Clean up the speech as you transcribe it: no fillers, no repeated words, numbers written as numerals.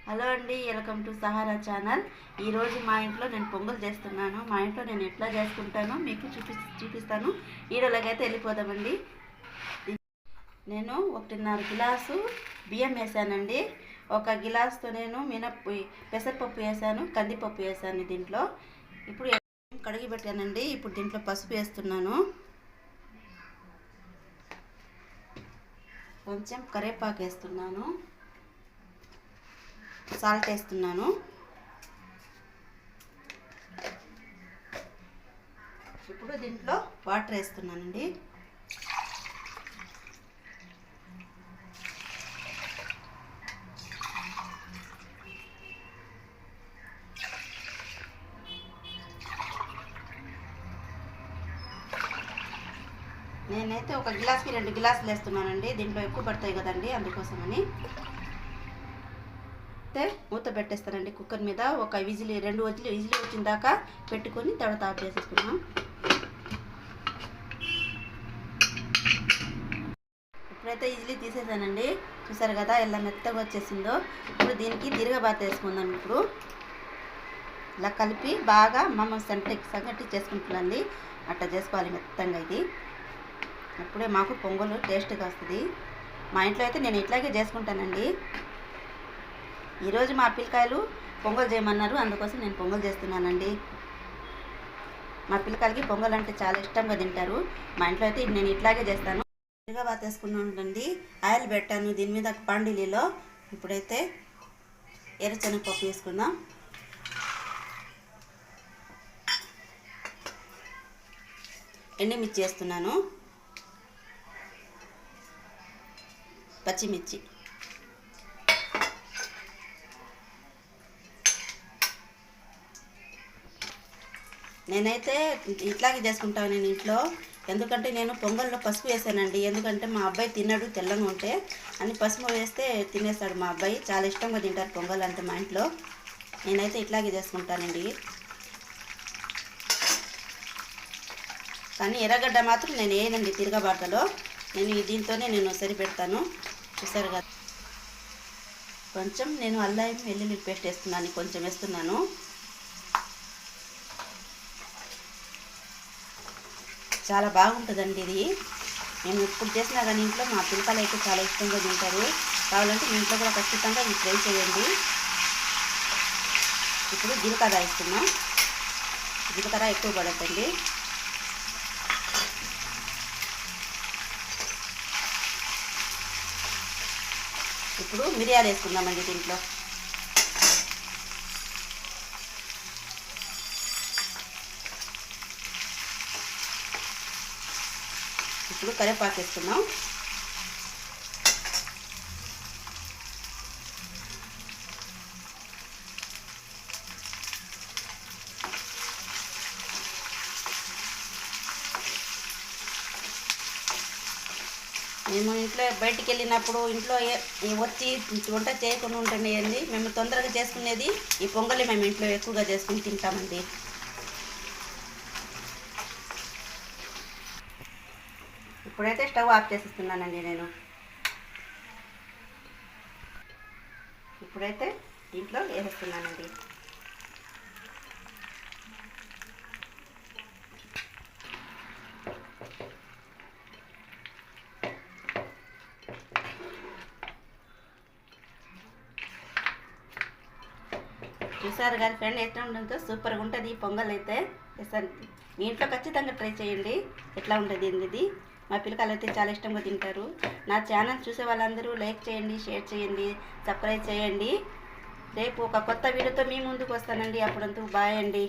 Hello అండి, welcome to Sahara channel. ఈరోజు మా ఇంట్లో నేను పొంగల్ చేస్తున్నాను. మా ఇంట్లో నేను ఎట్లా చేసుకుంటానో మీకు చూపిస్తాను. వీడియోలోకి అయితే వెళ్ళిపోదామండి. నేను 1.5 గిలాసు బియ్యం వేసానండి. 1 గిలాసుతో నేను పెసరపప్పు వేసాను, కందిపప్పు వేసాను దీంట్లో. ఇప్పుడు కడిగి పెట్టానండి. ఇప్పుడు దీంట్లో పసుపు వేస్తున్నాను, కొంచెం కరివేపాకు వేస్తున్నాను, సాల్ట్ వేస్తున్నాను. ఇప్పుడు దీంట్లో వాటర్ వేస్తున్నానండి. నేనైతే 1 గిలాస్కి 2 గిలాసులు వేస్తున్నానండి. దీంట్లో ఎక్కువ పడతాయి కదండి, అందుకోసమని. మూత పెట్టేస్తానండి కుక్కర్ మీద. 2 విజిల్ వచ్చిన దాకా పెట్టుకొని తర్వాత ఆఫ్ చేసేసుకున్నాం. ఇప్పుడైతే విజిల్ తీసేసానండి. చూసారు కదా ఎలా మెత్తగా వచ్చేసిందో. ఇప్పుడు దీనికి తిరగబాత వేసుకుందాం. ఇప్పుడు ఇలా కలిపి బాగా సంగటి చేసుకుంటుందండి. అట్లా చేసుకోవాలి మెత్తంగా. ఇది అప్పుడే మాకు పొంగలు టేస్ట్గా వస్తుంది. మా ఇంట్లో అయితే నేను ఇట్లాగే చేసుకుంటానండి. ఈరోజు మా పిల్లకాయలు పొంగల్ చేయమన్నారు, అందుకోసం నేను పొంగల్ చేస్తున్నానండి. మా పిల్లకాయలకి పొంగల్ అంటే చాలా ఇష్టంగా తింటారు. మా ఇంట్లో అయితే నేను ఇట్లాగే చేస్తాను. తిరగబాత వేసుకున్నానండి. ఆయిల్ పెట్టాను దీని మీద పాండిలీలో. ఇప్పుడైతే ఎర్రశనగపప్పు వేసుకుందాం. ఎండుమిర్చి వేస్తున్నాను, పచ్చిమిర్చి, నేనైతే ఇట్లాగే చేసుకుంటాను నేను ఇంట్లో. ఎందుకంటే నేను పొంగల్లో పసుపు వేసానండి. ఎందుకంటే మా అబ్బాయి తిన్నాడు తెల్లగా ఉంటే అని. పసుపు వేస్తే తినేస్తాడు మా అబ్బాయి. చాలా ఇష్టంగా తింటారు పొంగల్ అంటే మా ఇంట్లో. నేనైతే ఇట్లాగే చేసుకుంటానండి. కానీ ఎర్రగడ్డ మాత్రం నేను వేయనండి తిరగబాటలో. నేను దీంతోనే నేను సరిపెడతాను. చూసారు కదా. కొంచెం నేను అల్లం వెల్లుల్లి పేస్ట్ వేస్తున్నాను, కొంచెం వేస్తున్నాను. చాలా బాగుంటుందండి ఇది. నేను ఎప్పుడు చేసినా కానీ ఇంట్లో మా పిల్లకాయలు అయితే చాలా ఇష్టంగా తింటారు. కావాలంటే మీ ఇంట్లో కూడా ఖచ్చితంగా ఇది ట్రై చేయండి. ఇప్పుడు జీలకర్ర వేస్తున్నాం. జీలకర్ర ఎక్కువ పడద్దండి. ఇప్పుడు మిరియాలు వేసుకుందామండి దీంట్లో. ఇప్పుడు కరివేపాకు వేసుకున్నాం. మేము ఇంట్లో బయటికి వెళ్ళినప్పుడు ఇంట్లో వచ్చి వంట చేయకుండా ఉంటుండేయండి. మేము తొందరగా చేసుకునేది ఈ పొంగలి మేము ఇంట్లో ఎక్కువగా చేసుకుని తింటామండి. ఇప్పుడైతే స్టవ్ ఆఫ్ చేసిస్తున్నానండి నేను. ఇప్పుడైతే దీంట్లో వేసేస్తున్నానండి. చూసారు కానీ ఫ్రెండ్ ఎట్లా ఉంటుందో సూపర్గా ఉంటుంది ఈ పొంగల్ అయితే. మీ ఇంట్లో ఖచ్చితంగా ట్రై చేయండి. ఎట్లా ఉంటుంది ఇది. మా పిల్లకాయలు అయితే చాలా ఇష్టంగా తింటారు. నా ఛానల్ చూసే వాళ్ళందరూ లైక్ చేయండి, షేర్ చేయండి, సబ్స్క్రైబ్ చేయండి. రేపు ఒక కొత్త వీడియోతో మీ ముందుకు వస్తానండి. అప్పుడంతా బాయ్ అండి.